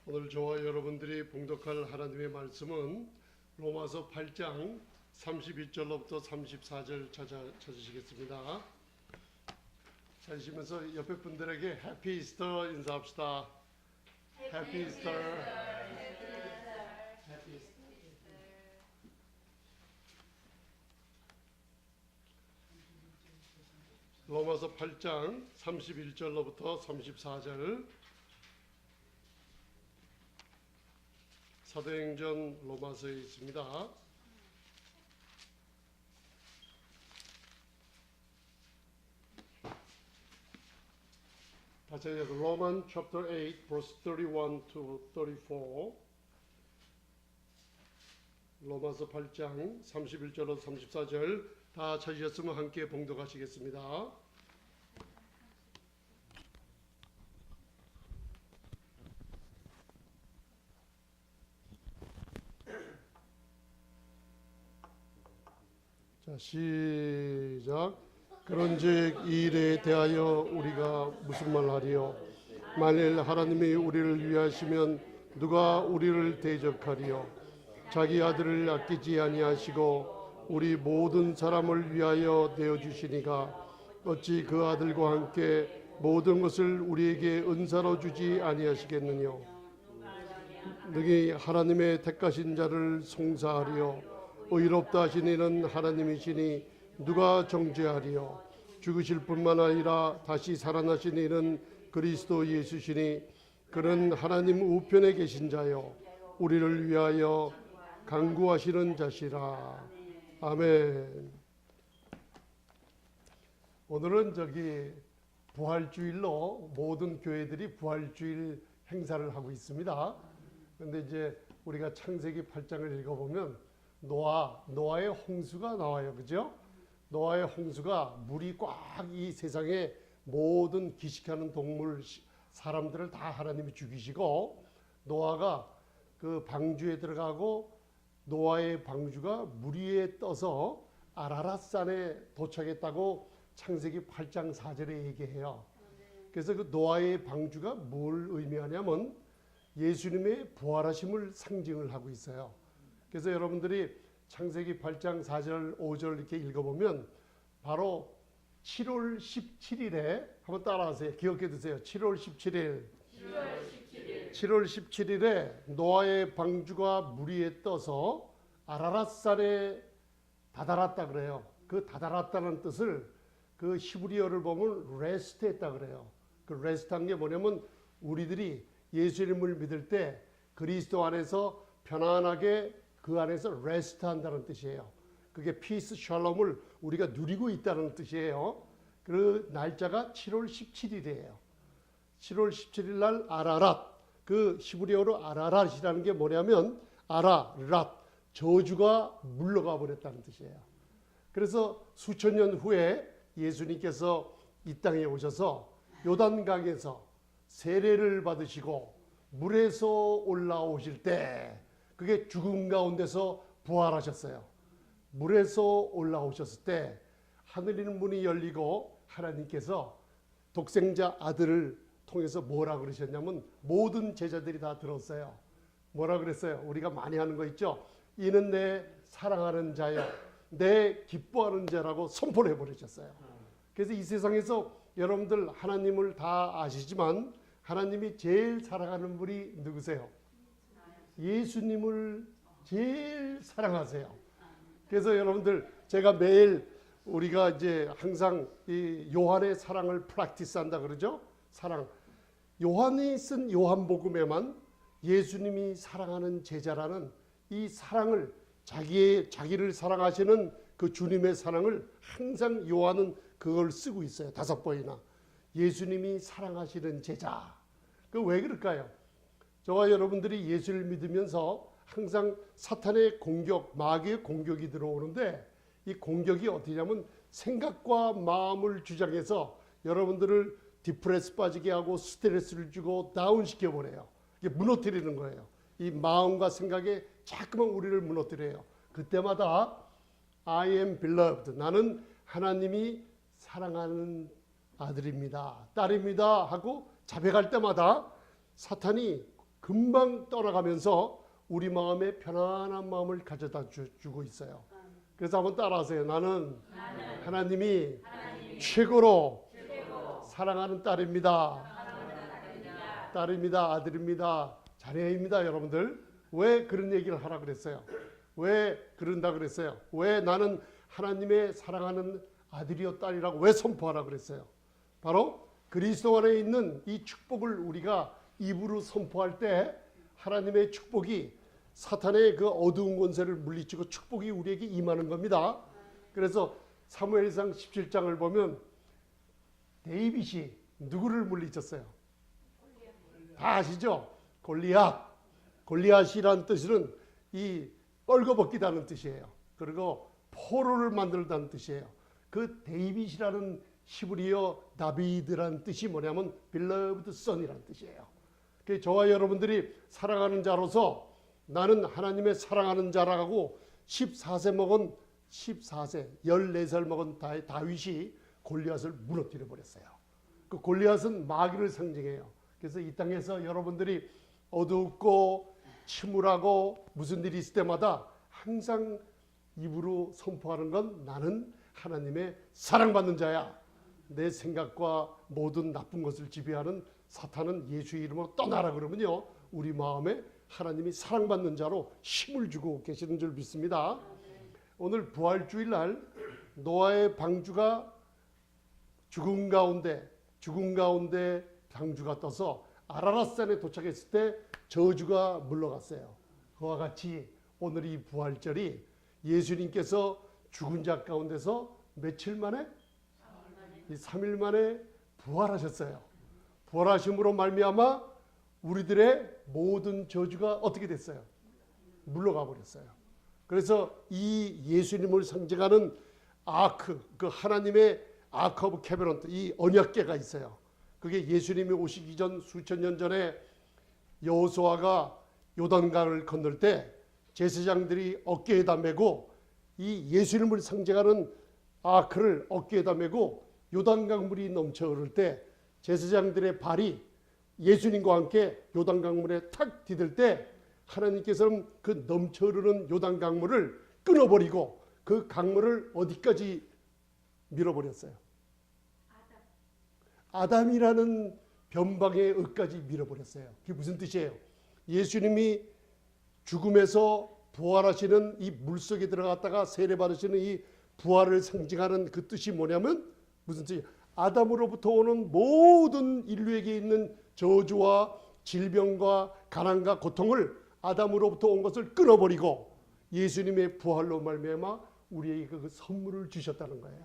오늘 저와 여러분들이 봉독할 하나님의 말씀은 로마서 8장 31절로부터 34절 찾으시겠습니다. 찾으시면서 옆에 분들에게 해피 이스터 인사합시다. 해피 이스터. 로마서 8장 31절로부터 34절 사도행전 로마서에 있습니다. 다시 해서 Roman chapter 8 verse 31 to 34 로마서 8장 31절로 34절 다 찾으셨으면 함께 봉독하시겠습니다. 자, 시작. 그런즉 이 일에 대하여 우리가 무슨 말하리요? 만일 하나님이 우리를 위하시면 누가 우리를 대적하리요? 자기 아들을 아끼지 아니하시고 우리 모든 사람을 위하여 내어주시니가 어찌 그 아들과 함께 모든 것을 우리에게 은사로 주지 아니하시겠느냐? 능히 하나님의 택하신 자를 송사하리요 의롭다 하신 이는 하나님이시니 누가 정죄하리요? 죽으실 뿐만 아니라 다시 살아나신 이는 그리스도 예수시니 그는 하나님 우편에 계신 자요 우리를 위하여 간구하시는 자시라. 아멘. 오늘은 부활주일로 모든 교회들이 부활주일 행사를 하고 있습니다. 그런데 이제 우리가 창세기 8장을 읽어보면 노아의 홍수가 나와요. 그죠? 노아의 홍수가 물이 꽉 이 세상에 모든 기식하는 동물, 사람들을 다 하나님이 죽이시고 노아가 그 방주에 들어가고 노아의 방주가 물 위에 떠서 아라랏산에 도착했다고 창세기 8장 4절에 얘기해요. 그래서 그 노아의 방주가 뭘 의미하냐면 예수님의 부활하심을 상징을 하고 있어요. 그래서 여러분들이 창세기 8장 4절 5절 이렇게 읽어보면 바로 7월 17일에 한번 따라하세요. 기억해 두세요. 7월 17일에 노아의 방주가 물 위에 떠서 아라랏산에 다다랐다 그래요. 그 다다랐다는 뜻을 그 히브리어를 보면 레스트 했다 그래요. 그 레스트한 게 뭐냐면 우리들이 예수님을 믿을 때 그리스도 안에서 편안하게 그 안에서 레스트 한다는 뜻이에요. 그게 피스 샬롬을 우리가 누리고 있다는 뜻이에요. 그 날짜가 7월 17일이에요. 7월 17일 날 아라랏, 그 히브리어로 아라랏이라는 게 뭐냐면 아라랏, 저주가 물러가 버렸다는 뜻이에요. 그래서 수천 년 후에 예수님께서 이 땅에 오셔서 요단강에서 세례를 받으시고 물에서 올라오실 때 그게 죽음 가운데서 부활하셨어요. 물에서 올라오셨을 때 하늘 있는 문이 열리고 하나님께서 독생자 아들을 통해서 뭐라 그러셨냐면 모든 제자들이 다 들었어요. 뭐라 그랬어요? 우리가 많이 하는 거 있죠? 이는 내 사랑하는 자요 내 기뻐하는 자라고 선포를 해버리셨어요. 그래서 이 세상에서 여러분들 하나님을 다 아시지만 하나님이 제일 사랑하는 분이 누구세요? 예수님을 제일 사랑하세요. 그래서 여러분들 제가 매일 우리가 이제 항상 이 요한의 사랑을 프랙티스 한다 그러죠? 사랑. 요한이 쓴 요한복음에만 예수님이 사랑하는 제자라는 이 사랑을 자기를 사랑하시는 그 주님의 사랑을 항상 요한은 그걸 쓰고 있어요. 5번이나. 예수님이 사랑하시는 제자. 그 왜 그럴까요? 저와 여러분들이 예수를 믿으면서 항상 사탄의 공격, 마귀의 공격이 들어오는데 이 공격이 어떻게냐면 생각과 마음을 주장해서 여러분들을 디프레스 빠지게 하고 스트레스를 주고 다운시켜 버려요. 이게 무너뜨리는 거예요. 이 마음과 생각에 자꾸만 우리를 무너뜨려요. 그때마다 I am beloved, 나는 하나님이 사랑하는 아들입니다, 딸입니다 하고 자백할 때마다 사탄이 금방 떠나가면서 우리 마음에 편안한 마음을 가져다 주고 있어요. 그래서 한번 따라하세요. 나는 하나님이 최고로 사랑하는 딸입니다. 딸입니다. 아들입니다. 자녀입니다. 여러분들 왜 그런 얘기를 하라 그랬어요? 왜 그런다 그랬어요? 왜 나는 하나님의 사랑하는 아들이요 딸이라고 왜 선포하라 그랬어요? 바로 그리스도 안에 있는 이 축복을 우리가 입으로 선포할 때 하나님의 축복이 사탄의 그 어두운 권세를 물리치고 축복이 우리에게 임하는 겁니다. 그래서 사무엘상 17장을 보면 데이빗이 누구를 물리쳤어요? 다 아시죠? 골리앗이라는 뜻은 이 뻘거벗기다는 뜻이에요. 그리고 포로를 만들다는 뜻이에요. 그 데이빗이라는 히브리어 다비드라는 뜻이 뭐냐면 beloved son이라는 뜻이에요. 그래서 저와 여러분들이 사랑하는 자로서 나는 하나님의 사랑하는 자라고 14세, 14살 먹은 다윗이 골리앗을 무너뜨려 버렸어요. 그 골리앗은 마귀를 상징해요. 그래서 이 땅에서 여러분들이 어둡고 침울하고 무슨 일이 있을 때마다 항상 입으로 선포하는 건 나는 하나님의 사랑받는 자야. 내 생각과 모든 나쁜 것을 지배하는 사탄은 예수의 이름으로 떠나라 그러면요, 우리 마음에 하나님이 사랑받는 자로 힘을 주고 계시는 줄 믿습니다. 오늘 부활주일날 노아의 방주가 죽음 가운데 방주가 떠서 아라랏산에 도착했을 때 저주가 물러갔어요. 그와 같이 오늘 이 부활절이 예수님께서 죽은 자 가운데서 며칠 만에? 3일 만에 부활하셨어요. 부활하심으로 말미암아 우리들의 모든 저주가 어떻게 됐어요? 물러가 버렸어요. 그래서 이 예수님을 상징하는 아크, 그 하나님의 아크 오브 캐베넌트, 이 언약궤가 있어요. 그게 예수님이 오시기 전 수천 년 전에 여호수아가 요단강을 건널 때 제사장들이 어깨에다 메고 이 예수님을 상징하는 아크를 어깨에다 메고 요단강 물이 넘쳐 흐를 때 제사장들의 발이 예수님과 함께 요단강 물에 탁 디딜 때 하나님께서는 그 넘쳐 흐르는 요단강 물을 끊어버리고 그 강물을 어디까지 밀어버렸어요? 아담이라는 변방의 을까지 밀어버렸어요. 그게 무슨 뜻이에요? 예수님이 죽음에서 부활하시는 이 물속에 들어갔다가 세례받으시는 이 부활을 상징하는 그 뜻이 뭐냐면 무슨 뜻이에요? 아담으로부터 오는 모든 인류에게 있는 저주와 질병과 가난과 고통을 아담으로부터 온 것을 끊어버리고 예수님의 부활로 말미암아 우리에게 그 선물을 주셨다는 거예요.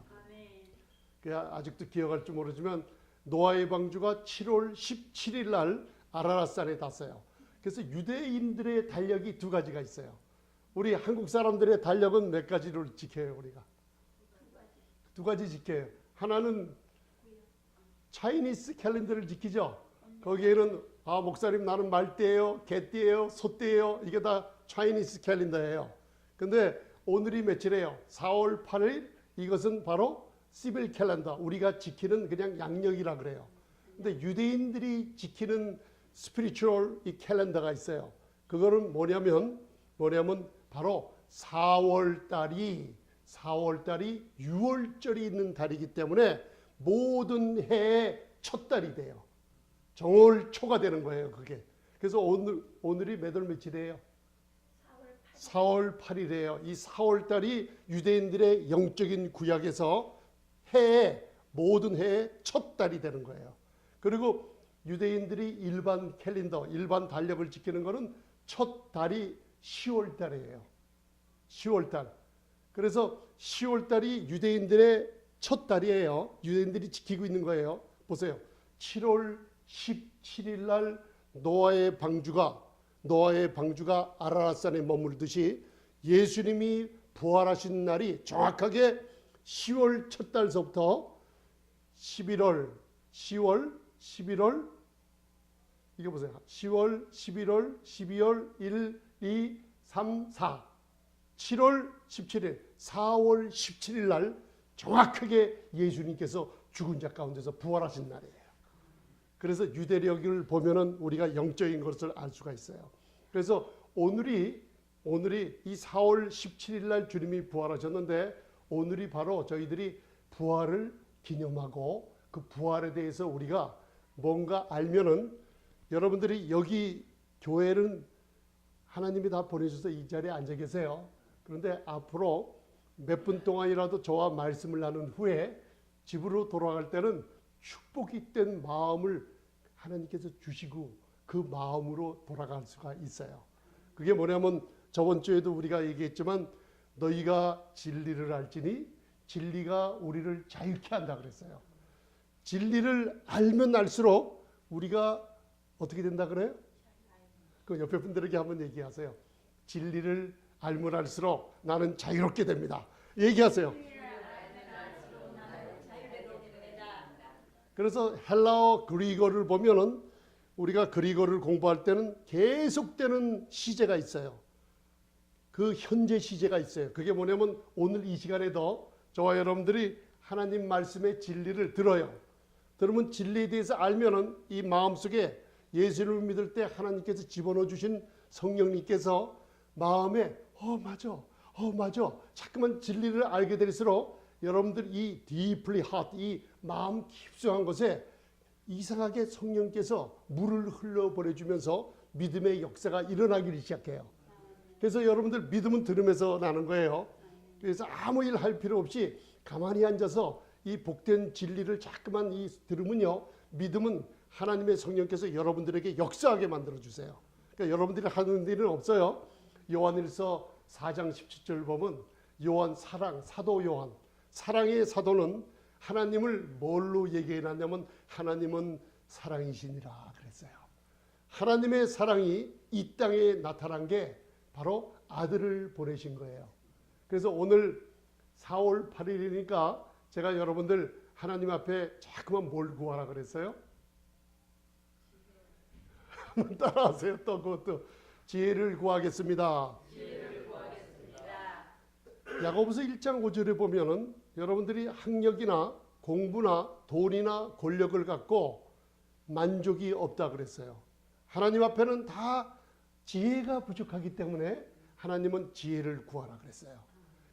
아직도 기억할지 모르지만 노아의 방주가 7월 17일 날 아라랏산에 닿았어요. 그래서 유대인들의 달력이 두 가지가 있어요. 우리 한국 사람들의 달력은 몇 가지를 지켜요? 우리가 두 가지 지켜요. 하나는 차이니스 캘린더를 지키죠. 거기에는 목사님 나는 말띠예요, 개띠예요, 소띠예요. 이게 다 차이니스 캘린더예요. 근데 오늘이 며칠이에요? 4월 8일. 이것은 바로 시빌 캘린더, 우리가 지키는 그냥 양력이라 그래요. 근데 유대인들이 지키는 스피리추얼 이 캘린더가 있어요. 그거는 뭐냐면 바로 4월 달이 6월절이 있는 달이기 때문에 모든 해의 첫 달이 돼요. 정월 초가 되는 거예요, 그게. 그래서 오늘이 몇 월 며칠이에요? 4월 8일이에요. 이 4월 달이 유대인들의 영적인 구약에서 모든 해의 첫 달이 되는 거예요. 그리고 유대인들이 일반 캘린더, 일반 달력을 지키는 거는 첫 달이 10월 달이에요. 10월 달. 그래서 10월 달이 유대인들의 첫 달이에요. 유대인들이 지키고 있는 거예요. 보세요. 7월 17일 날 노아의 방주가 아라랏산에 머물듯이 예수님이 부활하신 날이 정확하게 10월 첫 달서부터 10월, 이게 보세요. 10월, 11월, 12월, 1, 2, 3, 4, 7월 17일, 4월 17일 날 정확하게 예수님께서 죽은 자 가운데서 부활하신 날이에요. 그래서 유대력을 보면은 우리가 영적인 것을 알 수가 있어요. 그래서 오늘이 이 4월 17일 날 주님이 부활하셨는데 오늘이 바로 저희들이 부활을 기념하고 그 부활에 대해서 우리가 뭔가 알면은 여러분들이 여기 교회는 하나님이 다 보내셔서 이 자리에 앉아 계세요. 그런데 앞으로 몇 분 동안이라도 저와 말씀을 나눈 후에 집으로 돌아갈 때는 축복이 된 마음을 하나님께서 주시고 그 마음으로 돌아갈 수가 있어요. 그게 뭐냐면 저번 주에도 우리가 얘기했지만 너희가 진리를 알지니 진리가 우리를 자유케 한다 그랬어요. 진리를 알면 알수록 우리가 어떻게 된다 그래요? 그 옆에 분들에게 한번 얘기하세요. 진리를 알면 알수록 나는 자유롭게 됩니다. 얘기하세요. 그래서 헬라어 그리거를 보면은 우리가 그리거를 공부할 때는 계속되는 시제가 있어요. 그 현재 시제가 있어요. 그게 뭐냐면 오늘 이 시간에도 저와 여러분들이 하나님 말씀의 진리를 들어요. 들으면 진리에 대해서 알면은 이 마음속에 예수를 믿을 때 하나님께서 집어넣어 주신 성령님께서 마음에 맞아 자꾸만 진리를 알게 될수록 여러분들 이 deeply heart, 이 마음 깊숙한 것에 이상하게 성령께서 물을 흘려보내주면서 믿음의 역사가 일어나기 시작해요. 그래서 여러분들 믿음은 들으면서 나는 거예요. 그래서 아무 일 할 필요 없이 가만히 앉아서 이 복된 진리를 자꾸만 들으면요, 믿음은 하나님의 성령께서 여러분들에게 역사하게 만들어주세요. 그러니까 여러분들이 하는 일은 없어요. 요한일서 4장 17절 보면 요한 사도 요한, 사랑의 사도는 하나님을 뭘로 얘기해놨냐면 하나님은 사랑이시니라 그랬어요. 하나님의 사랑이 이 땅에 나타난 게 바로 아들을 보내신 거예요. 그래서 오늘 4월 8일이니까 제가 여러분들 하나님 앞에 자꾸만 뭘 구하라 그랬어요? 따라하세요. 또 그것도 지혜를 구하겠습니다. 야고보서 1장 5절에 보면은 여러분들이 학력이나 공부나 돈이나 권력을 갖고 만족이 없다 그랬어요. 하나님 앞에는 다 지혜가 부족하기 때문에 하나님은 지혜를 구하라 그랬어요.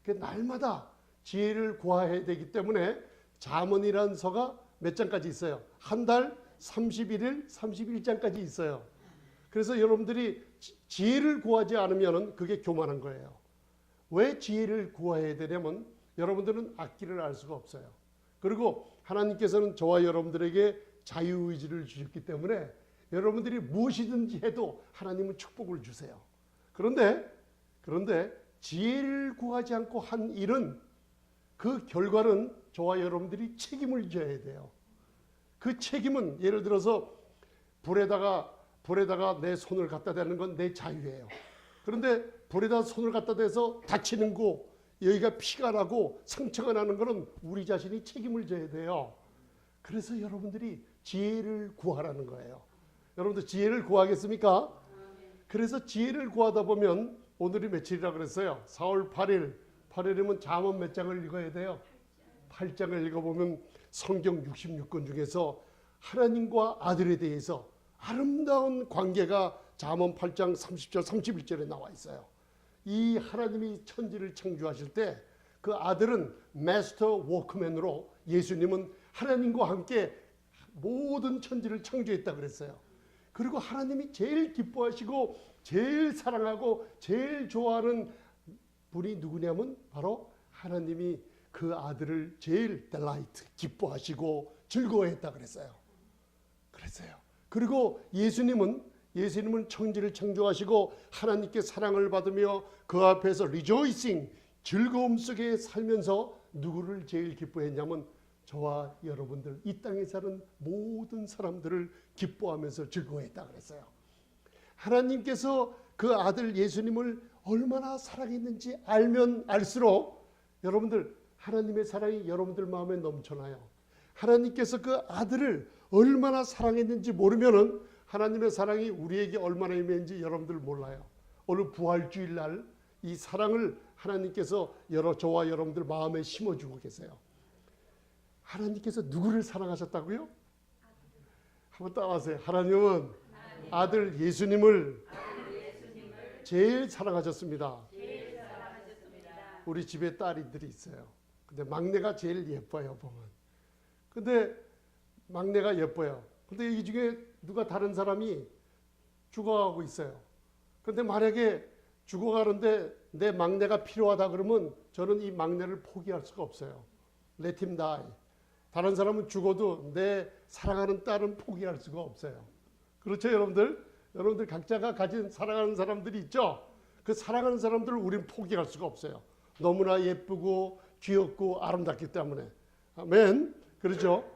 날마다 지혜를 구해야 되기 때문에 잠언이라는 서가 몇 장까지 있어요? 한 달 31일 31장까지 있어요. 그래서 여러분들이 지혜를 구하지 않으면 그게 교만한 거예요. 왜 지혜를 구해야 되냐면 여러분들은 악기를 알 수가 없어요. 그리고 하나님께서는 저와 여러분들에게 자유의지를 주셨기 때문에 여러분들이 무엇이든지 해도 하나님은 축복을 주세요. 그런데 지혜를 구하지 않고 한 일은 그 결과는 저와 여러분들이 책임을 져야 돼요. 그 책임은 예를 들어서 불에다가 내 손을 갖다 대는 건 내 자유예요. 그런데 불에다 손을 갖다 대서 다치는 거, 여기가 피가 나고 상처가 나는 거는 우리 자신이 책임을 져야 돼요. 그래서 여러분들이 지혜를 구하라는 거예요. 여러분들 지혜를 구하겠습니까? 그래서 지혜를 구하다 보면 오늘이 며칠이라 그랬어요? 4월 8일. 8일이면 잠언 몇 장을 읽어야 돼요? 8장을 읽어보면 성경 66권 중에서 하나님과 아들에 대해서 아름다운 관계가 잠언 8장 30절 31절에 나와 있어요. 이 하나님이 천지를 창조하실 때 그 아들은 마스터 워크맨으로, 예수님은 하나님과 함께 모든 천지를 창조했다 그랬어요. 그리고 하나님이 제일 기뻐하시고 제일 사랑하고 제일 좋아하는 분이 누구냐면 바로 하나님이 그 아들을 제일 델라이트, 기뻐하시고 즐거워했다 그랬어요. 그리고 예수님은 천지를 창조하시고 하나님께 사랑을 받으며 그 앞에서 리조이싱, 즐거움 속에 살면서 누구를 제일 기뻐했냐면 저와 여러분들, 이 땅에 사는 모든 사람들을 기뻐하면서 즐거워했다 그랬어요. 하나님께서 그 아들 예수님을 얼마나 사랑했는지 알면 알수록 여러분들, 하나님의 사랑이 여러분들 마음에 넘쳐나요. 하나님께서 그 아들을 얼마나 사랑했는지 모르면은 하나님의 사랑이 우리에게 얼마나 임했는지 여러분들 몰라요. 오늘 부활주일 날 이 사랑을 하나님께서 저와 여러분들 마음에 심어주고 계세요. 하나님께서 누구를 사랑하셨다고요? 한번 따라하세요. 하나님은 아들 예수님을 제일 사랑하셨습니다. 우리 집에 딸들이 있어요. 근데 막내가 제일 예뻐요, 보면. 근데 막내가 예뻐요. 근데 이 중에 누가 다른 사람이 죽어가고 있어요. 근데 만약에 죽어가는데 내 막내가 필요하다 그러면 저는 이 막내를 포기할 수가 없어요. Let him die. 다른 사람은 죽어도 내 사랑하는 딸은 포기할 수가 없어요. 그렇죠, 여러분들? 여러분들 각자가 가진 사랑하는 사람들이 있죠? 그 사랑하는 사람들을 우리는 포기할 수가 없어요. 너무나 예쁘고 귀엽고 아름답기 때문에. 아멘. 그렇죠?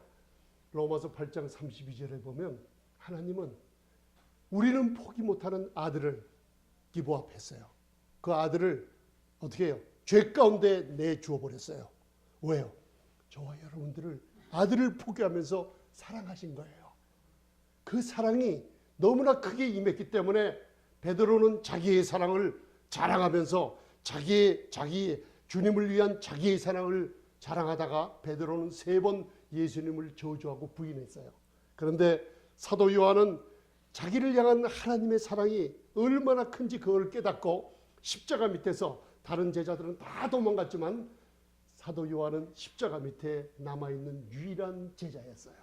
로마서 8장 32절에 보면 하나님은 우리는 포기 못하는 아들을 기부합했어요. 그 아들을 어떻게 해요? 죄 가운데 내주어 버렸어요. 왜요? 저와 여러분들을 아들을 포기하면서 사랑하신 거예요. 그 사랑이 너무나 크게 임했기 때문에 베드로는 자기의 사랑을 자랑하면서 자기 주님을 위한 자기의 사랑을 자랑하다가 베드로는 3번 예수님을 저주하고 부인했어요. 그런데 사도 요한은 자기를 향한 하나님의 사랑이 얼마나 큰지 그걸 깨닫고 십자가 밑에서 다른 제자들은 다 도망갔지만 사도 요한은 십자가 밑에 남아있는 유일한 제자였어요.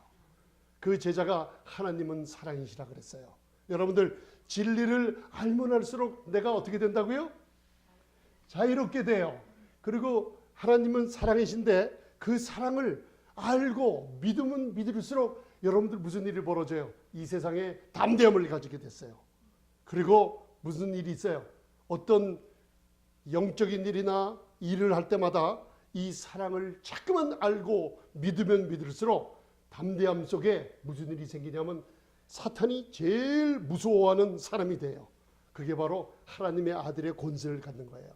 그 제자가 하나님은 사랑이시라 그랬어요. 여러분들 진리를 알면 알수록 내가 어떻게 된다고요? 자유롭게 돼요. 그리고 하나님은 사랑이신데 그 사랑을 알고 믿으면 믿을수록 여러분들 무슨 일이 벌어져요? 이 세상에 담대함을 가지게 됐어요. 그리고 무슨 일이 있어요? 어떤 영적인 일이나 일을 할 때마다 이 사랑을 자꾸만 알고 믿으면 믿을수록 담대함 속에 무슨 일이 생기냐면 사탄이 제일 무서워하는 사람이 돼요. 그게 바로 하나님의 아들의 권세를 갖는 거예요.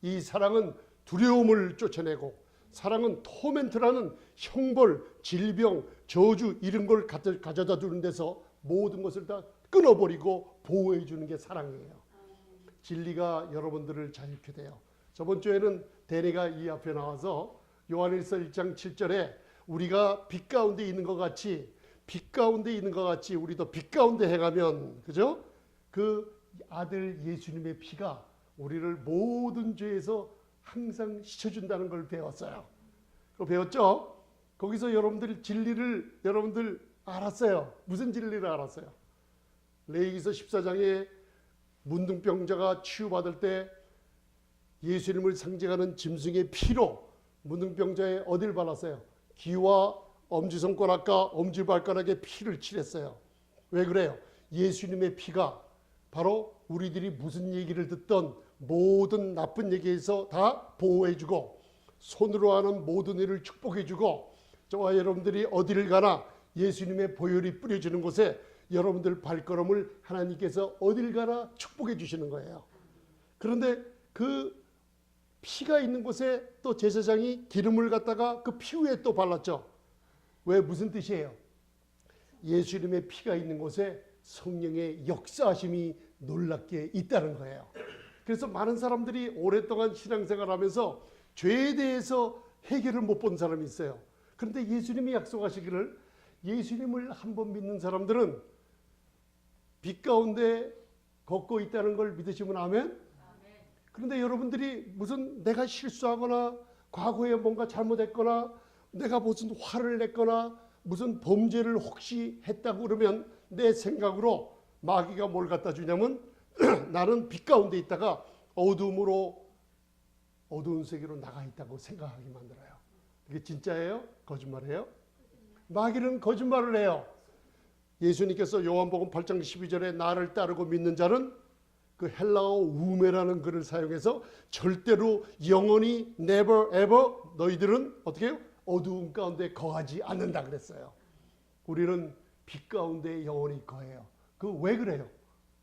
이 사랑은 두려움을 쫓아내고 사랑은 토멘트라는 형벌, 질병, 저주 이런 걸 가져다 주는 데서 모든 것을 다 끊어버리고 보호해 주는 게 사랑이에요. 진리가 여러분들을 자유케 돼요. 저번 주에는 대리가 이 앞에 나와서 요한일서 1장 7절에 우리가 빛 가운데 있는 것 같이 우리도 빛 가운데 행하면, 그죠? 그 아들 예수님의 피가 우리를 모든 죄에서 항상 씻어준다는 걸 배웠어요. 그거 배웠죠? 거기서 여러분들 진리를 여러분들 알았어요. 무슨 진리를 알았어요? 레위기서 14장에 문둥병자가 치유받을 때 예수님을 상징하는 짐승의 피로 문둥병자의 어딜 발랐어요? 귀와 엄지손가락과 엄지발가락에 피를 칠했어요. 왜 그래요? 예수님의 피가 바로 우리들이 무슨 얘기를 듣던 모든 나쁜 얘기에서 다 보호해주고 손으로 하는 모든 일을 축복해주고 저와 여러분들이 어디를 가나 예수님의 보혈이 뿌려지는 곳에 여러분들 발걸음을 하나님께서 어딜 가나 축복해 주시는 거예요. 그런데 그 피가 있는 곳에 또 제사장이 기름을 갖다가 그 피 위에 또 발랐죠. 왜? 무슨 뜻이에요? 예수님의 피가 있는 곳에 성령의 역사하심이 놀랍게 있다는 거예요. 그래서 많은 사람들이 오랫동안 신앙생활하면서 죄에 대해서 해결을 못 본 사람이 있어요. 그런데 예수님이 약속하시기를 예수님을 한번 믿는 사람들은 빛 가운데 걷고 있다는 걸 믿으시면 아멘? 그런데 여러분들이 무슨 내가 실수하거나 과거에 뭔가 잘못했거나 내가 무슨 화를 냈거나 무슨 범죄를 혹시 했다고 그러면 내 생각으로 마귀가 뭘 갖다 주냐면 나는 빛 가운데 있다가 어두운 세계로 나가 있다고 생각하게 만들어요. 이게 진짜예요? 거짓말이에요? 마귀는 거짓말을 해요. 예수님께서 요한복음 8장 12절에 나를 따르고 믿는 자는 그 헬라어 우메라는 글을 사용해서 절대로 영원히 never ever 너희들은 어떻게 해요? 어두운 가운데 거하지 않는다 그랬어요. 우리는 빛 가운데 영원히 거해요. 그 왜 그래요?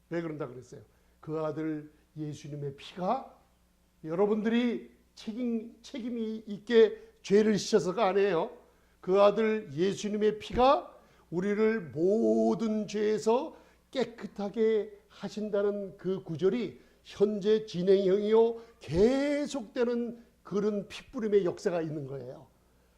왜 그런다 그랬어요? 그 아들 예수님의 피가 여러분들이 책임이 있게 죄를 씻어서가 아니에요. 그 아들 예수님의 피가 우리를 모든 죄에서 깨끗하게 하신다는 그 구절이 현재 진행형이요 계속되는 그런 피뿌림의 역사가 있는 거예요.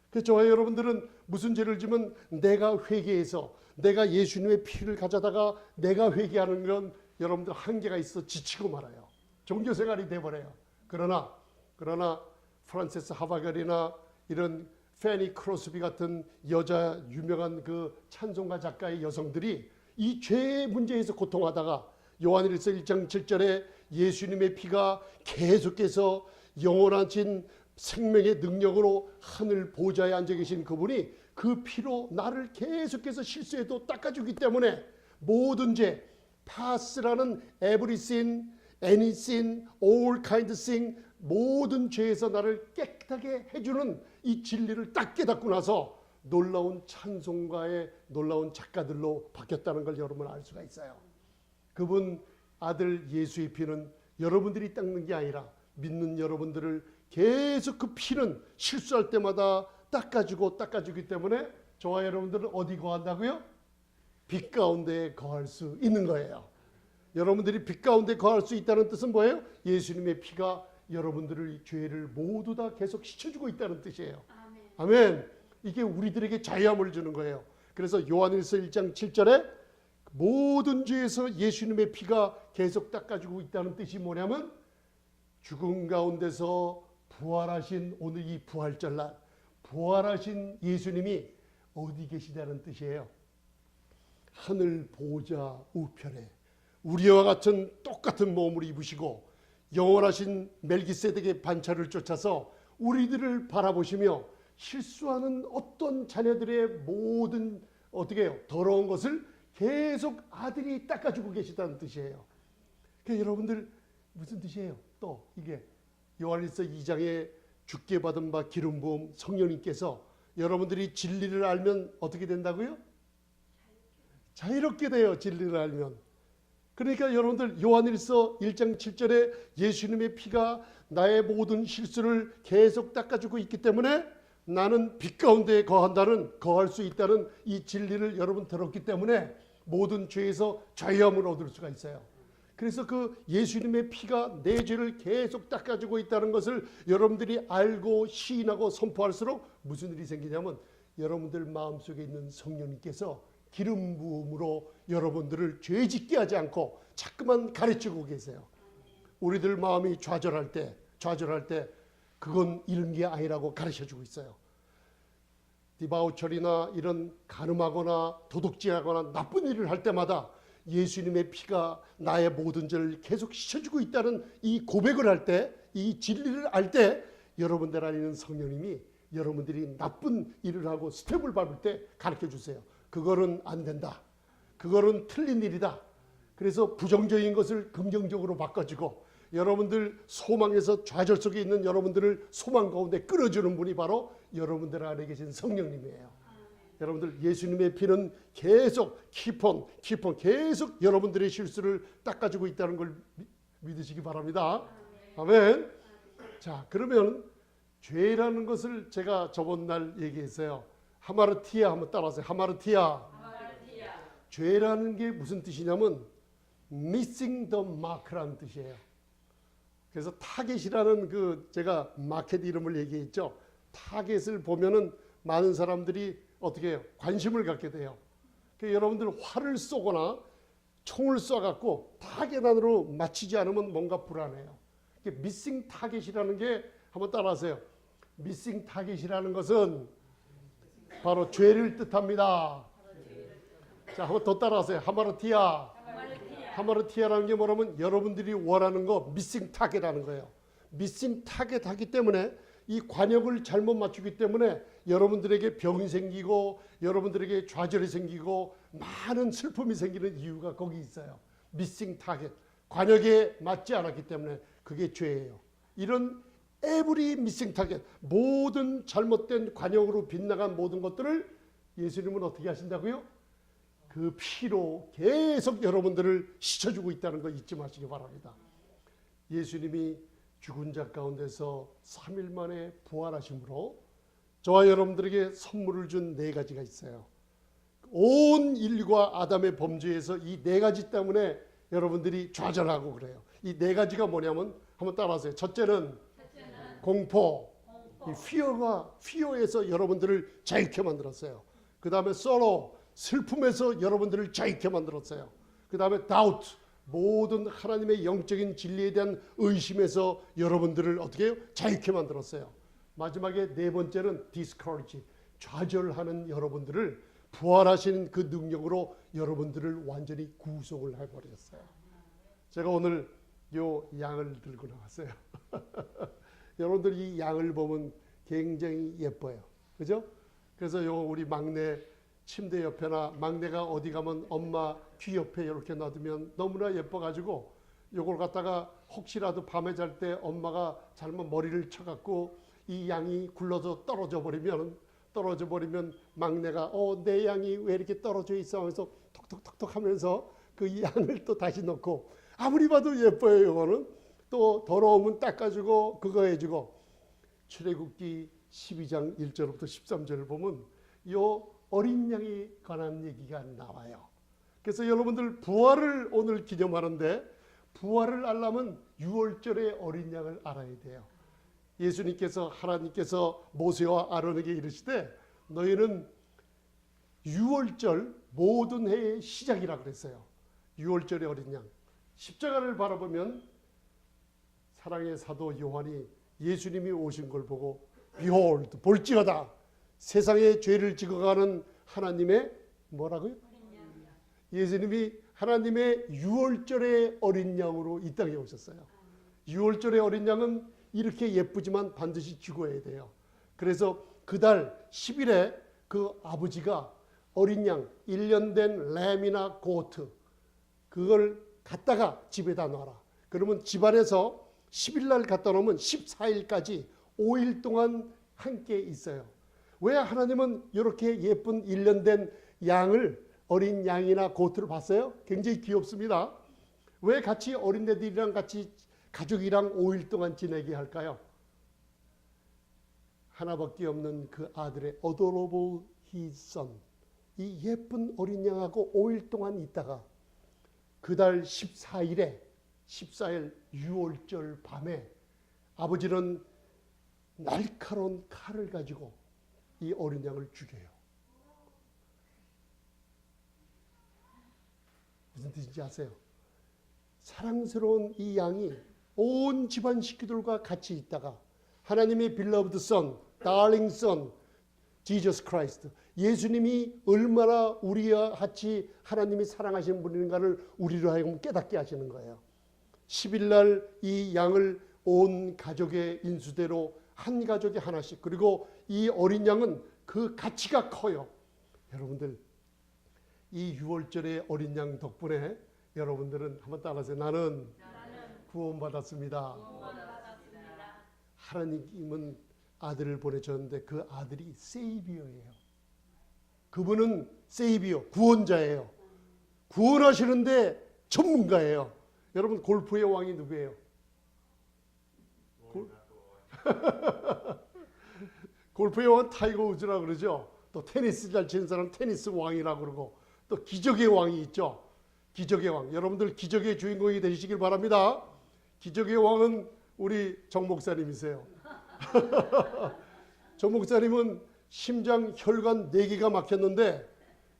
그래서 저와 여러분들은 무슨 죄를 지면 내가 회개해서 내가 예수님의 피를 가져다가 내가 회개하는 건 여러분들 한계가 있어 지치고 말아요. 종교생활이 돼버려요. 그러나 프란세스 하바겔이나 이런 페니 크로스비 같은 여자 유명한 그 찬송가 작가의 여성들이 이 죄의 문제에서 고통하다가 요한일서 1장 7절에 예수님의 피가 계속해서 영원하신 생명의 능력으로 하늘 보좌에 앉아 계신 그분이 그 피로 나를 계속해서 실수해도 닦아주기 때문에 모든 죄, pass라는 every sin, any sin, all kind of sin, 모든 죄에서 나를 깨끗하게 해주는 이 진리를 딱 깨닫고 나서 놀라운 찬송가의 놀라운 작가들로 바뀌었다는 걸 여러분 알 수가 있어요. 그분 아들 예수의 피는 여러분들이 닦는 게 아니라 믿는 여러분들을 계속 그 피는 실수할 때마다 닦아주기 때문에 저와 여러분들은 어디 거한다고요? 빛 가운데 거할 수 있는 거예요. 여러분들이 빛 가운데 거할 수 있다는 뜻은 뭐예요? 예수님의 피가 여러분들의 죄를 모두 다 계속 씻어주고 있다는 뜻이에요. 아멘. 이게 우리들에게 자유함을 주는 거예요. 그래서 요한일서 1장 7절에 모든 죄에서 예수님의 피가 계속 닦아주고 있다는 뜻이 뭐냐면 죽음 가운데서 부활하신 오늘 이 부활절날 부활하신 예수님이 어디 계시다는 뜻이에요. 하늘 보좌 우편에 우리와 같은 똑같은 몸을 입으시고 영원하신 멜기세덱의 반차를 쫓아서 우리들을 바라보시며 실수하는 어떤 자녀들의 모든 어떻게 해요? 더러운 것을 계속 아들이 닦아주고 계시다는 뜻이에요. 그러니까 여러분들 무슨 뜻이에요? 또 이게 요한일서 2장에 주께 받은 바 기름 부음 성령님께서 여러분들이 진리를 알면 어떻게 된다고요? 자유롭게 돼요. 진리를 알면. 그러니까 여러분들 요한일서 1장 7절에 예수님의 피가 나의 모든 실수를 계속 닦아주고 있기 때문에 나는 빛 가운데 거할 수 있다는 이 진리를 여러분 들었기 때문에 모든 죄에서 자유함을 얻을 수가 있어요. 그래서 그 예수님의 피가 내 죄를 계속 닦아주고 있다는 것을 여러분들이 알고 시인하고 선포할수록 무슨 일이 생기냐면 여러분들 마음속에 있는 성령님께서 기름 부음으로 여러분들을 죄짓게 하지 않고 자꾸만 가르치고 계세요. 우리들 마음이 좌절할 때 그건 이런 게 아니라고 가르쳐주고 있어요. 디바우철이나 이런 간음하거나 도둑질하거나 나쁜 일을 할 때마다 예수님의 피가 나의 모든 죄를 계속 씻어주고 있다는 이 고백을 할 때, 이 진리를 알 때 여러분들 안에 있는 성령님이 여러분들이 나쁜 일을 하고 스텝을 밟을 때 가르쳐 주세요. 그거는 안 된다. 그거는 틀린 일이다. 그래서 부정적인 것을 긍정적으로 바꿔주고 여러분들 소망에서 좌절 속에 있는 여러분들을 소망 가운데 끌어주는 분이 바로 여러분들 안에 계신 성령님이에요. 여러분들 예수님의 피는 계속 키폰 계속 여러분들의 실수를 닦아주고 있다는 걸 믿으시기 바랍니다. 아멘. 자, 그러면 죄라는 것을 제가 저번 날 얘기했어요. 하마르티아 한번 따라하세요. 하마르티아. 죄라는 게 무슨 뜻이냐면 missing the mark라는 뜻이에요. 그래서 타겟이라는 그 제가 마켓 이름을 얘기했죠. 타겟을 보면은 많은 사람들이 어떻게 해요? 관심을 갖게 돼요. 그러니까 여러분들 활을 쏘거나 총을 쏴갖고 타겟 안으로 맞히지 않으면 뭔가 불안해요. 미싱 타겟이라는 게 한번 따라하세요. 미싱 타겟이라는 것은 바로 죄를 뜻합니다. 자, 한번 더 따라하세요. 하마르티아. 하마르티아라는 게 뭐냐면 여러분들이 원하는 거 미싱 타겟이라는 거예요. 미싱 타겟 하기 때문에 이 관역을 잘못 맞추기 때문에 여러분들에게 병이 생기고 여러분들에게 좌절이 생기고 많은 슬픔이 생기는 이유가 거기 있어요. 미싱 타겟. 관역에 맞지 않았기 때문에 그게 죄예요. 이런 에브리 미싱 타겟, 모든 잘못된 관역으로 빗나간 모든 것들을 예수님은 어떻게 하신다고요? 그 피로 계속 여러분들을 씻어주고 있다는 거 잊지 마시기 바랍니다. 예수님이 죽은 자 가운데서 3일 만에 부활하심으로 저와 여러분들에게 선물을 준 4가지가 있어요. 온 인류가 아담의 범죄에서 이 4가지 때문에 여러분들이 좌절하고 그래요. 이 4가지가 뭐냐면 한번 따라하세요. 첫째는 공포. 이 fear에서 여러분들을 자유케 만들었어요. 그 다음에 sorrow, 슬픔에서 여러분들을 자유케 만들었어요. 그 다음에 doubt, 모든 하나님의 영적인 진리에 대한 의심에서 여러분들을 어떻게 해요? 자유케 만들었어요. 마지막에 네 번째는 discourage, 좌절하는 여러분들을 부활하신 그 능력으로 여러분들을 완전히 구속을 해버렸어요. 제가 오늘 요 양을 들고 나왔어요. 여러분들 이 양을 보면 굉장히 예뻐요. 그죠? 그래서 요 우리 막내 침대 옆에나 막내가 어디 가면 엄마 귀 옆에 이렇게 놔두면 너무나 예뻐가지고 요걸 갖다가 혹시라도 밤에 잘 때 엄마가 잘못 머리를 쳐갖고 이 양이 굴러서 떨어져 버리면 막내가 내 양이 왜 이렇게 떨어져 있어 하면서 톡톡톡톡 하면서 그 양을 또 다시 넣고 아무리 봐도 예뻐요. 이거는 또 더러우면 닦아주고 그거 해주고. 출애굽기 12장 1절부터 13절을 보면 요 어린 양에 관한 얘기가 나와요. 그래서 여러분들 부활을 오늘 기념하는데 부활을 알려면 유월절의 어린 양을 알아야 돼요. 예수님께서 하나님께서 모세와 아론에게 이르시되 너희는 유월절 모든 해의 시작이라 그랬어요. 유월절의 어린 양. 십자가를 바라보면 사랑의 사도 요한이 예수님이 오신 걸 보고 Behold, 볼지어다 세상의 죄를 지어가는 하나님의 뭐라고요? 예수님이 하나님의 유월절의 어린 양으로 이 땅에 오셨어요. 유월절의 어린 양은 이렇게 예쁘지만 반드시 죽어야 돼요. 그래서 그달 10일에 그 아버지가 어린 양 1년 된 램이나 고트 그걸 갖다가 집에다 놔라. 그러면 집안에서 10일 날 갖다 놓으면 14일까지 5일 동안 함께 있어요. 왜 하나님은 이렇게 예쁜 1년 된 양을 어린 양이나 고트를 봤어요? 굉장히 귀엽습니다. 왜 같이 어린애들이랑 같이 가족이랑 5일 동안 지내게 할까요? 하나밖에 없는 그 아들의 adorable his son 이 예쁜 어린 양하고 5일 동안 있다가 그달 14일 6월절 밤에 아버지는 날카로운 칼을 가지고 이 어린 양을 죽여요. 무슨 뜻인지 아세요? 사랑스러운 이 양이 온 집안 식구들과 같이 있다가 하나님의 beloved son, darling son, Jesus Christ 예수님이 얼마나 우리와 같이 하나님이 사랑하시는 분인가를 우리로 하여금 깨닫게 하시는 거예요. 10일 날 이 양을 온 가족의 인수대로 한 가족에 하나씩 그리고 이 어린 양은 그 가치가 커요. 여러분들 이 6월절의 어린 양 덕분에 여러분들은 한번 따라하세요. 나는 구원받았습니다. 하나님은 아들을 보내셨는데 그 아들이 세이비어예요. 그분은 세이비어, 구원자예요. 구원하시는데 전문가예요. 여러분 골프의 왕이 누구예요? 골프의 왕은 타이거 우즈라 그러죠. 또 테니스 잘 치는 사람 테니스 왕이라고 그러고 또 기적의 왕이 있죠. 기적의 왕. 여러분들 기적의 주인공이 되시길 바랍니다. 기적의 왕은 우리 정 목사님이세요. 정 목사님은 심장 혈관 4개가 막혔는데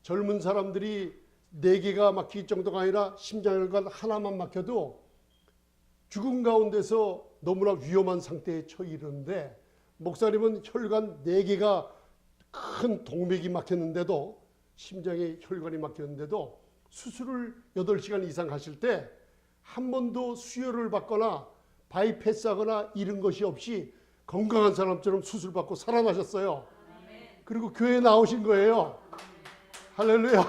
젊은 사람들이 4개가 막힐 정도가 아니라 심장 혈관 하나만 막혀도 죽음 가운데서 너무나 위험한 상태에 처해 이르는데 목사님은 혈관 4개가 큰 동맥이 막혔는데도 심장에 혈관이 막혔는데도 수술을 8시간 이상 하실 때 한 번도 수혈을 받거나 바이패스하거나 이런 것이 없이 건강한 사람처럼 수술받고 살아나셨어요. 그리고 교회에 나오신 거예요. 할렐루야.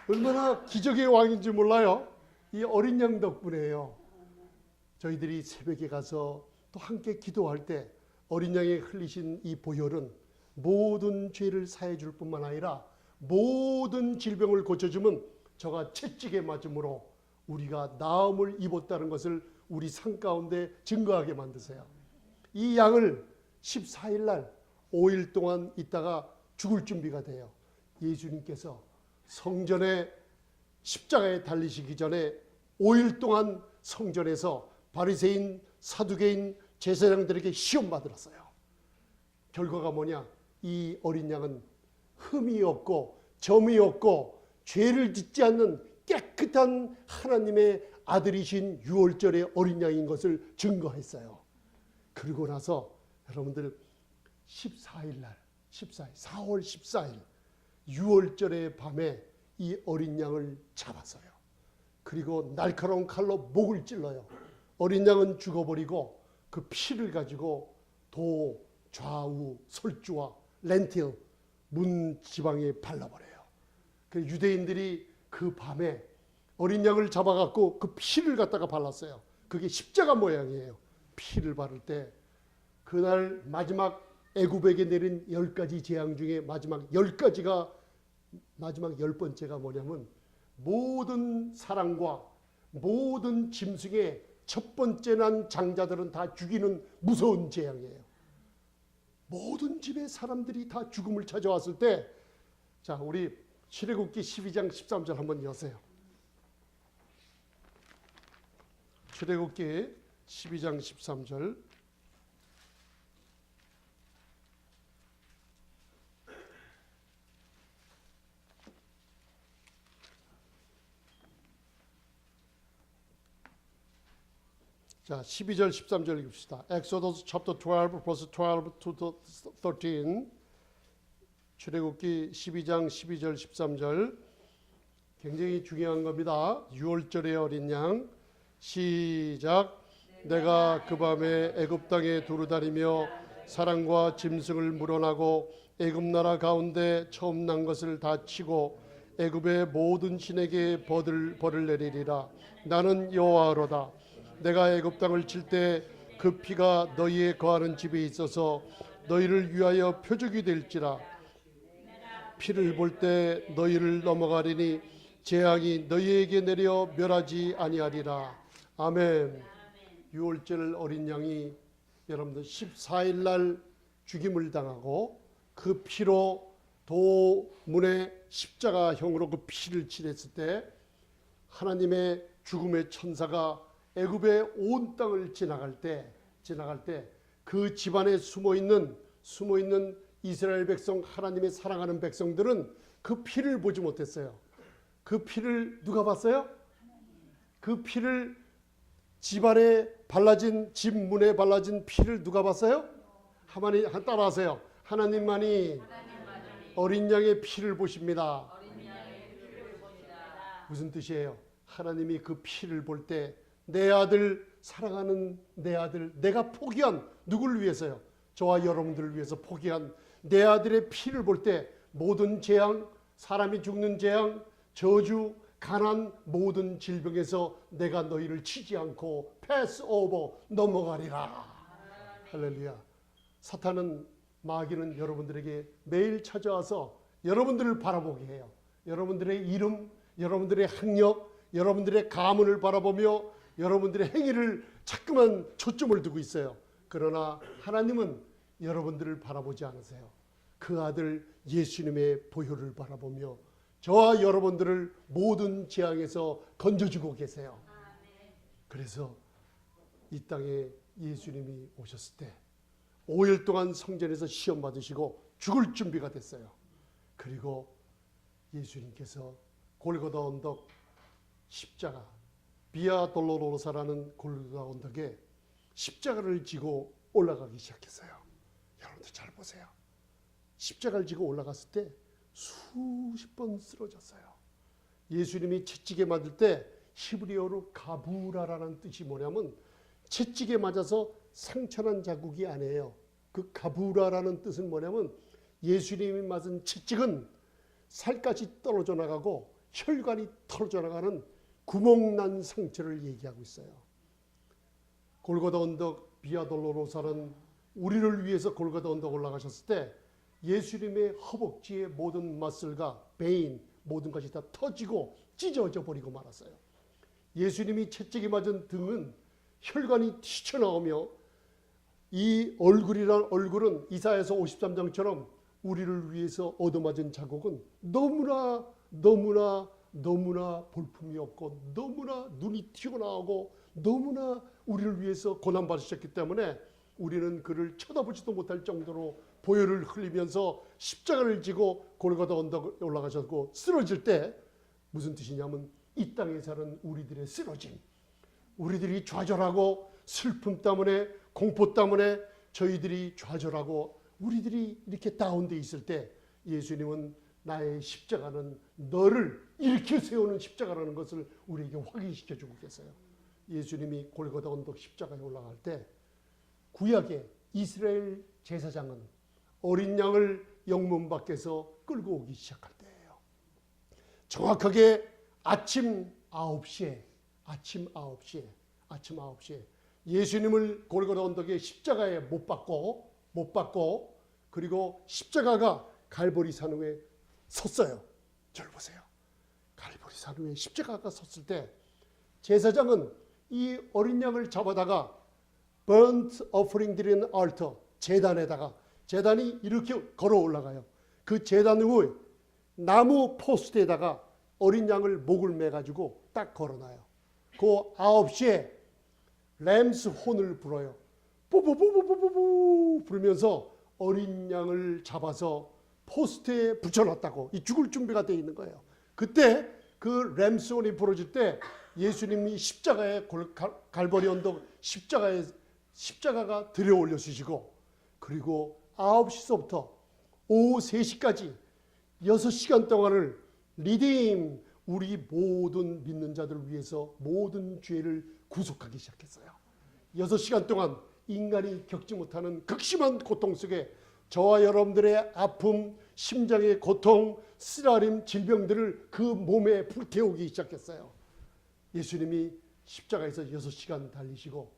얼마나 기적의 왕인지 몰라요. 이 어린 양 덕분에요. 저희들이 새벽에 가서 또 함께 기도할 때 어린 양이 흘리신 이 보혈은 모든 죄를 사해 줄 뿐만 아니라 모든 질병을 고쳐주면 저가 채찍에 맞음으로 우리가 나음을 입었다는 것을 우리 삶 가운데 증거하게 만드세요. 이 양을 14일 날 5일 동안 있다가 죽을 준비가 돼요. 예수님께서 성전에 십자가에 달리시기 전에 5일 동안 성전에서 바리새인, 사두개인, 제사장들에게 시험 받으셨어요. 결과가 뭐냐? 이 어린 양은 흠이 없고 점이 없고 죄를 짓지 않는 깨끗한 하나님의 아들이신 유월절의 어린 양인 것을 증거했어요. 그리고 나서 여러분들 14일 날 4월 14일 유월절의 밤에 이 어린 양을 잡았어요. 그리고 날카로운 칼로 목을 찔러요. 어린 양은 죽어버리고 그 피를 가지고 도 좌우 설주와 렌틸 문 지방에 발라버려요. 그 유대인들이 그 밤에 어린 양을 잡아갖고 그 피를 갖다가 발랐어요. 그게 십자가 모양이에요. 피를 바를 때 그날 마지막 애굽에게 내린 10가지 재앙 중에 마지막 10가지가 마지막 10번째가 뭐냐면 모든 사람과 모든 짐승의 첫 번째 난 장자들은 다 죽이는 무서운 재앙이에요. 모든 집의 사람들이 다 죽음을 찾아왔을 때, 자, 우리 출애굽기 12장 13절 한번 여세요. 출애굽기 12장 13절. 자, 12절 13절 읽읍시다. Exodus chapter 12 verse 12 to 13. 출애굽기 12장 12절 13절. 굉장히 중요한 겁니다. 6월절의 어린 양. 시작. 내가 그 밤에 애굽 땅에 두루다니며 사람과 짐승을 물어나고 애굽 나라 가운데 처음 난 것을 다 치고 애굽의 모든 신에게 벌을 내리리라. 나는 여호와로다. 내가 애굽 땅을 칠 때 그 피가 너희의 거하는 집에 있어서 너희를 위하여 표적이 될지라. 피를 볼 때 너희를 넘어가리니 재앙이 너희에게 내려 멸하지 아니하리라. 아멘. 6월절 어린 양이 여러분들 14일 날 죽임을 당하고 그 피로 도문에 십자가형으로 그 피를 칠했을 때 하나님의 죽음의 천사가 애굽의 온 땅을 지나갈 때 그 집안에 숨어 있는 이스라엘 백성, 하나님의 사랑하는 백성들은 그 피를 보지 못했어요. 그 피를 누가 봤어요? 그 피를 집안에 발라진, 집 문에 발라진 피를 누가 봤어요? 하나님, 따라하세요. 하나님만이 어린 양의 피를 보십니다. 무슨 뜻이에요? 하나님이 그 피를 볼 때 내 아들, 사랑하는 내 아들, 내가 포기한, 누구를 위해서요? 저와 여러분들을 위해서 포기한 내 아들의 피를 볼 때 모든 재앙, 사람이 죽는 재앙, 저주, 가난, 모든 질병에서 내가 너희를 치지 않고 패스 오버, 넘어가리라. 할렐루야. 사탄은, 마귀는 여러분들에게 매일 찾아와서 여러분들을 바라보게 해요. 여러분들의 이름, 여러분들의 학력, 여러분들의 가문을 바라보며 여러분들의 행위를 자꾸만 초점을 두고 있어요. 그러나 하나님은 여러분들을 바라보지 않으세요. 그 아들 예수님의 보혈을 바라보며 저와 여러분들을 모든 재앙에서 건져주고 계세요. 그래서 이 땅에 예수님이 오셨을 때 5일 동안 성전에서 시험 받으시고 죽을 준비가 됐어요. 그리고 예수님께서 골고다 언덕 십자가, 비아 돌로로사라는 골고다 언덕에 십자가를 지고 올라가기 시작했어요. 여러분들 잘 보세요. 십자가를 지고 올라갔을 때 수십 번 쓰러졌어요. 예수님이 채찍에 맞을 때 히브리어로 가부라라는 뜻이 뭐냐면 채찍에 맞아서 상처난 자국이 아니에요. 그 가부라라는 뜻은 뭐냐면 예수님이 맞은 채찍은 살까지 떨어져 나가고 혈관이 털어져 나가는 구멍난 상처를 얘기하고 있어요. 골고다 언덕 비아 돌로로사는 우리를 위해서 골고다 언덕 올라가셨을 때 예수님의 허벅지의 모든 머슬과 베인 모든 것이 다 터지고 찢어져 버리고 말았어요. 예수님이 채찍이 맞은 등은 혈관이 튀쳐나오며 이 얼굴은 이사야서 53장처럼 우리를 위해서 얻어맞은 자국은 너무나 볼품이 없고 너무나 눈이 튀어나오고 너무나 우리를 위해서 고난받으셨기 때문에 우리는 그를 쳐다보지도 못할 정도로 보혈을 흘리면서 십자가를 지고 골고다 언덕에 올라가셨고 쓰러질 때 무슨 뜻이냐면 이 땅에 사는 우리들의 쓰러짐, 우리들이 좌절하고 슬픔 때문에 공포 때문에 저희들이 좌절하고 우리들이 이렇게 다운돼 있을 때 예수님은 나의 십자가는 너를 일으켜 세우는 십자가라는 것을 우리에게 확인시켜 주고 계세요. 예수님이 골고다 언덕 십자가에 올라갈 때 구약의 이스라엘 제사장은 어린 양을 영문 밖에서 끌고 오기 시작할 때예요. 정확하게 아침 9시에 예수님을 골고다 언덕의 십자가에 못 박고 그리고 십자가가 갈보리 산 위에 섰어요. 저를 보세요. 갈보리 산 위에 십자가가 섰을 때 제사장은 이 어린 양을 잡아다가 burnt offering 드리는 altar 제단에다가 제단이 이렇게 걸어 올라가요. 그 제단 위에 나무 포스트에다가 어린 양을 목을 매가지고 딱 걸어놔요. 그 9시에 램스 혼을 불어요. 뽀뽀뽀뽀뽀뽀 부르면서 어린 양을 잡아서 포스트에 붙여놨다고 이 죽을 준비가 되어 있는 거예요. 그때 그 램스 혼이 부러질 때 예수님이 십자가에 갈보리 언덕 십자가가 들여 올려주시고 그리고 9시서부터 오후 3시까지 6시간 동안을 리딤 우리 모든 믿는 자들을 위해서 모든 죄를 구속하기 시작했어요. 6시간 동안 인간이 겪지 못하는 극심한 고통 속에 저와 여러분들의 아픔, 심장의 고통, 쓰라림, 질병들을 그 몸에 불태우기 시작했어요. 예수님이 십자가에서 6시간 달리시고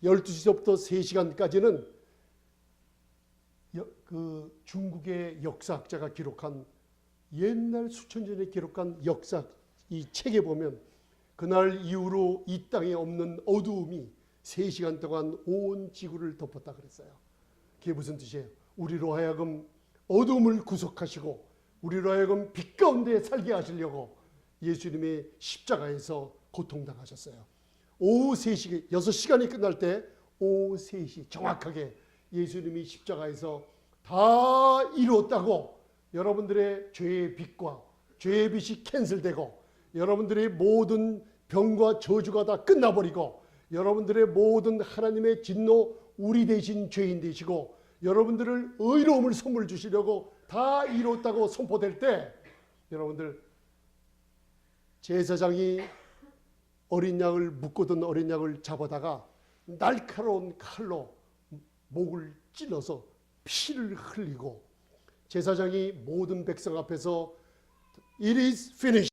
12시부터 3시간까지는 그 중국의 역사학자가 기록한 옛날 수천 년에 기록한 역사 이 책에 보면 그날 이후로 이 땅에 없는 어두움이 3시간 동안 온 지구를 덮었다 그랬어요. 그게 무슨 뜻이에요? 우리로 하여금 어둠을 구속하시고 우리로 하여금 빛 가운데 살게 하시려고 예수님의 십자가에서 고통당하셨어요. 오후 3시, 6시간이 끝날 때 오후 3시 정확하게 예수님이 십자가에서 다 이루었다고 여러분들의 죄의 빚과 죄의 빚이 캔슬되고 여러분들의 모든 병과 저주가 다 끝나버리고 여러분들의 모든 하나님의 진노 우리 대신 죄인 되시고 여러분들을 의로움을 선물 주시려고 다 이뤘다고 선포될 때 여러분들 제사장이 어린 양을 묶어둔 어린 양을 잡아다가 날카로운 칼로 목을 찔러서 피를 흘리고 제사장이 모든 백성 앞에서 It is finished